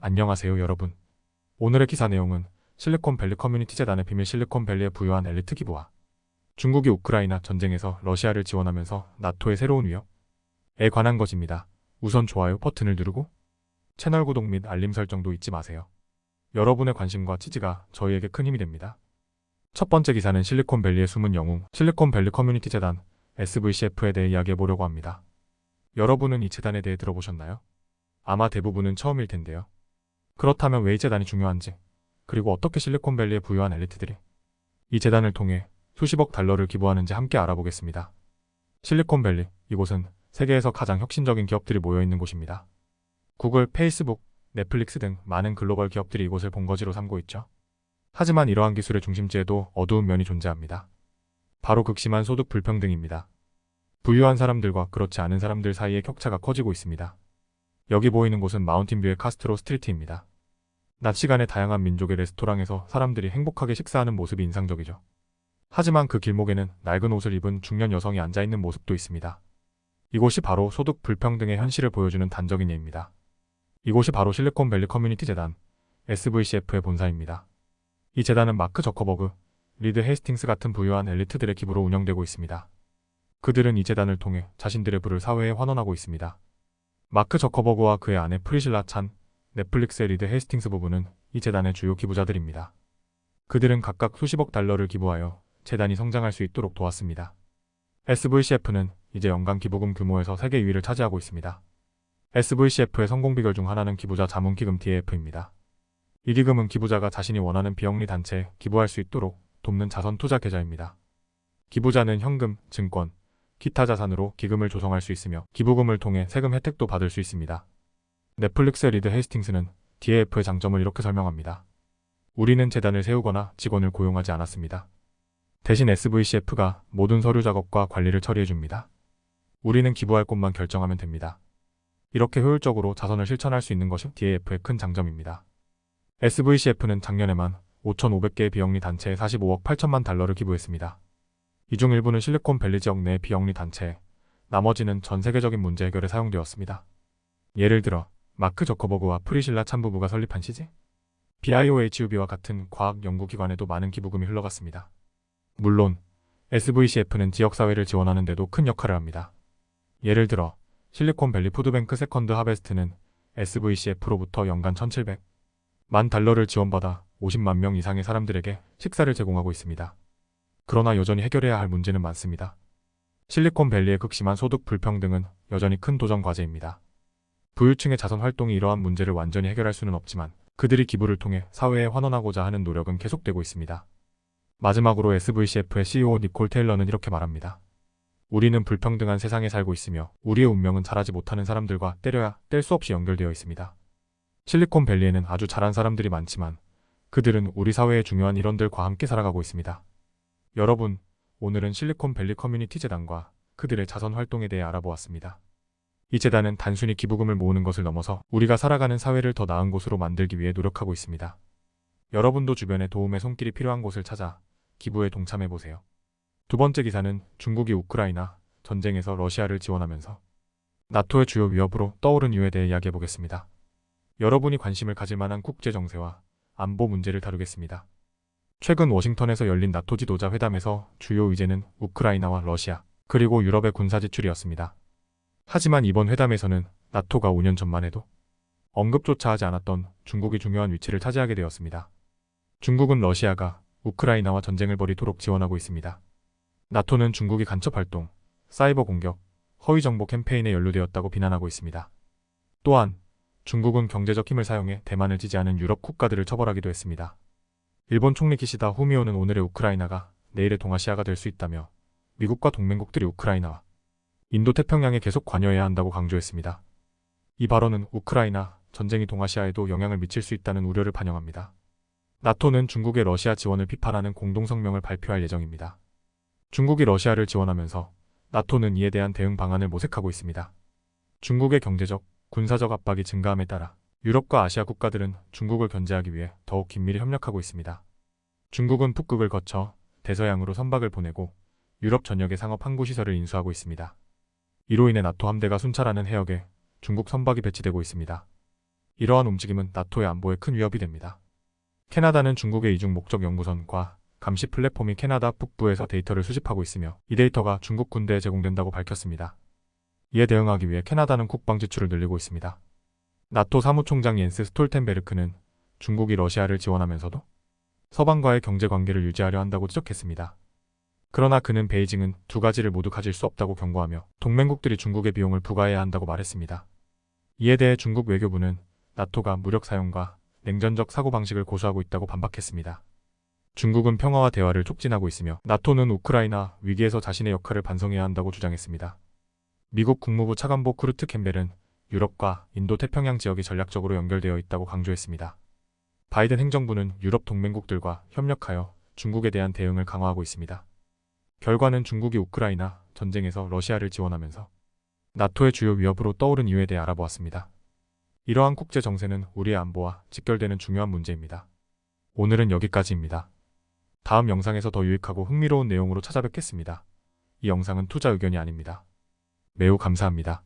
안녕하세요 여러분. 오늘의 기사 내용은 실리콘밸리 커뮤니티 재단의 비밀 실리콘밸리에 부여한 엘리트 기부와 중국이 우크라이나 전쟁에서 러시아를 지원하면서 나토의 새로운 위협에 관한 것입니다. 우선 좋아요 버튼을 누르고 채널 구독 및 알림 설정도 잊지 마세요. 여러분의 관심과 지지가 저희에게 큰 힘이 됩니다. 첫 번째 기사는 실리콘밸리의 숨은 영웅 실리콘밸리 커뮤니티 재단 SVCF에 대해 이야기해보려고 합니다. 여러분은 이 재단에 대해 들어보셨나요? 아마 대부분은 처음일 텐데요. 그렇다면 왜 이 재단이 중요한지, 그리고 어떻게 실리콘밸리에 부유한 엘리트들이 이 재단을 통해 수십억 달러를 기부하는지 함께 알아보겠습니다. 실리콘밸리, 이곳은 세계에서 가장 혁신적인 기업들이 모여있는 곳입니다. 구글, 페이스북, 넷플릭스 등 많은 글로벌 기업들이 이곳을 본거지로 삼고 있죠. 하지만 이러한 기술의 중심지에도 어두운 면이 존재합니다. 바로 극심한 소득 불평등입니다. 부유한 사람들과 그렇지 않은 사람들 사이의 격차가 커지고 있습니다. 여기 보이는 곳은 마운틴뷰의 카스트로 스트리트입니다. 낮 시간에 다양한 민족의 레스토랑에서 사람들이 행복하게 식사하는 모습이 인상적이죠. 하지만 그 길목에는 낡은 옷을 입은 중년 여성이 앉아있는 모습도 있습니다. 이곳이 바로 소득 불평등의 현실을 보여주는 단적인 예입니다. 이곳이 바로 실리콘밸리 커뮤니티 재단 SVCF의 본사입니다. 이 재단은 마크 저커버그, 리드 헤이스팅스 같은 부유한 엘리트들의 기부로 운영되고 있습니다. 그들은 이 재단을 통해 자신들의 부를 사회에 환원하고 있습니다. 마크 저커버그와 그의 아내 프리실라 찬, 넷플릭스의 리드 헤이스팅스 부부는 이 재단의 주요 기부자들입니다. 그들은 각각 수십억 달러를 기부하여 재단이 성장할 수 있도록 도왔습니다. SVCF는 이제 연간 기부금 규모에서 세계 2위를 차지하고 있습니다. SVCF의 성공 비결 중 하나는 기부자 자문 기금 DAF입니다. 이 기금은 기부자가 자신이 원하는 비영리 단체에 기부할 수 있도록 돕는 자선 투자 계좌입니다. 기부자는 현금, 증권, 기타 자산으로 기금을 조성할 수 있으며 기부금을 통해 세금 혜택도 받을 수 있습니다. 넷플릭스의 리드 헤이스팅스는 DAF의 장점을 이렇게 설명합니다. 우리는 재단을 세우거나 직원을 고용하지 않았습니다. 대신 SVCF가 모든 서류 작업과 관리를 처리해줍니다. 우리는 기부할 곳만 결정하면 됩니다. 이렇게 효율적으로 자선을 실천할 수 있는 것이 DAF의 큰 장점입니다. SVCF는 작년에만 5,500개의 비영리 단체에 45억 8천만 달러를 기부했습니다. 이 중 일부는 실리콘밸리 지역 내 비영리 단체에, 나머지는 전 세계적인 문제 해결에 사용되었습니다. 예를 들어 마크 저커버그와 프리실라 찬 부부가 설립한 CG, BIOHUB와 같은 과학 연구기관에도 많은 기부금이 흘러갔습니다. 물론 SVCF는 지역사회를 지원하는 데도 큰 역할을 합니다. 예를 들어 실리콘밸리 푸드뱅크 세컨드 하베스트는 SVCF로부터 연간 1,700만 달러를 지원받아 50만 명 이상의 사람들에게 식사를 제공하고 있습니다. 그러나 여전히 해결해야 할 문제는 많습니다. 실리콘밸리의 극심한 소득 불평등은 여전히 큰 도전 과제입니다. 부유층의 자선 활동이 이러한 문제를 완전히 해결할 수는 없지만 그들이 기부를 통해 사회에 환원하고자 하는 노력은 계속되고 있습니다. 마지막으로 SVCF의 CEO 니콜 테일러는 이렇게 말합니다. 우리는 불평등한 세상에 살고 있으며 우리의 운명은 잘하지 못하는 사람들과 때려야 뗄 수 없이 연결되어 있습니다. 실리콘밸리에는 아주 잘한 사람들이 많지만 그들은 우리 사회의 중요한 일원들과 함께 살아가고 있습니다. 여러분, 오늘은 실리콘밸리 커뮤니티 재단과 그들의 자선 활동에 대해 알아보았습니다. 이 재단은 단순히 기부금을 모으는 것을 넘어서 우리가 살아가는 사회를 더 나은 곳으로 만들기 위해 노력하고 있습니다. 여러분도 주변에 도움의 손길이 필요한 곳을 찾아 기부에 동참해보세요. 두 번째 기사는 중국이 우크라이나 전쟁에서 러시아를 지원하면서 나토의 주요 위협으로 떠오른 이유에 대해 이야기해보겠습니다. 여러분이 관심을 가질 만한 국제 정세와 안보 문제를 다루겠습니다. 최근 워싱턴에서 열린 나토 지도자 회담에서 주요 의제는 우크라이나와 러시아, 그리고 유럽의 군사 지출이었습니다. 하지만 이번 회담에서는 나토가 5년 전만 해도 언급조차 하지 않았던 중국이 중요한 위치를 차지하게 되었습니다. 중국은 러시아가 우크라이나와 전쟁을 벌이도록 지원하고 있습니다. 나토는 중국이 간첩 활동, 사이버 공격, 허위 정보 캠페인에 연루되었다고 비난하고 있습니다. 또한 중국은 경제적 힘을 사용해 대만을 지지하는 유럽 국가들을 처벌하기도 했습니다. 일본 총리 기시다 후미오는 오늘의 우크라이나가 내일의 동아시아가 될 수 있다며 미국과 동맹국들이 우크라이나와 인도태평양에 계속 관여해야 한다고 강조했습니다. 이 발언은 우크라이나 전쟁이 동아시아에도 영향을 미칠 수 있다는 우려를 반영합니다. 나토는 중국의 러시아 지원을 비판하는 공동성명을 발표할 예정입니다. 중국이 러시아를 지원하면서 나토는 이에 대한 대응 방안을 모색하고 있습니다. 중국의 경제적, 군사적 압박이 증가함에 따라 유럽과 아시아 국가들은 중국을 견제하기 위해 더욱 긴밀히 협력하고 있습니다. 중국은 북극을 거쳐 대서양으로 선박을 보내고 유럽 전역의 상업 항구시설을 인수하고 있습니다. 이로 인해 나토 함대가 순찰하는 해역에 중국 선박이 배치되고 있습니다. 이러한 움직임은 나토의 안보에 큰 위협이 됩니다. 캐나다는 중국의 이중 목적 연구선과 감시 플랫폼인 캐나다 북부에서 데이터를 수집하고 있으며 이 데이터가 중국 군대에 제공된다고 밝혔습니다. 이에 대응하기 위해 캐나다는 국방 지출을 늘리고 있습니다. 나토 사무총장 옌스 스톨텐베르크는 중국이 러시아를 지원하면서도 서방과의 경제 관계를 유지하려 한다고 지적했습니다. 그러나 그는 베이징은 두 가지를 모두 가질 수 없다고 경고하며 동맹국들이 중국의 비용을 부과해야 한다고 말했습니다. 이에 대해 중국 외교부는 나토가 무력 사용과 냉전적 사고방식을 고수하고 있다고 반박했습니다. 중국은 평화와 대화를 촉진하고 있으며 나토는 우크라이나 위기에서 자신의 역할을 반성해야 한다고 주장했습니다. 미국 국무부 차관보 쿠르트 캠벨은 유럽과 인도 태평양 지역이 전략적으로 연결되어 있다고 강조했습니다. 바이든 행정부는 유럽 동맹국들과 협력하여 중국에 대한 대응을 강화하고 있습니다. 결과는 중국이 우크라이나 전쟁에서 러시아를 지원하면서 나토의 주요 위협으로 떠오른 이유에 대해 알아보았습니다. 이러한 국제 정세는 우리의 안보와 직결되는 중요한 문제입니다. 오늘은 여기까지입니다. 다음 영상에서 더 유익하고 흥미로운 내용으로 찾아뵙겠습니다. 이 영상은 투자 의견이 아닙니다. 매우 감사합니다.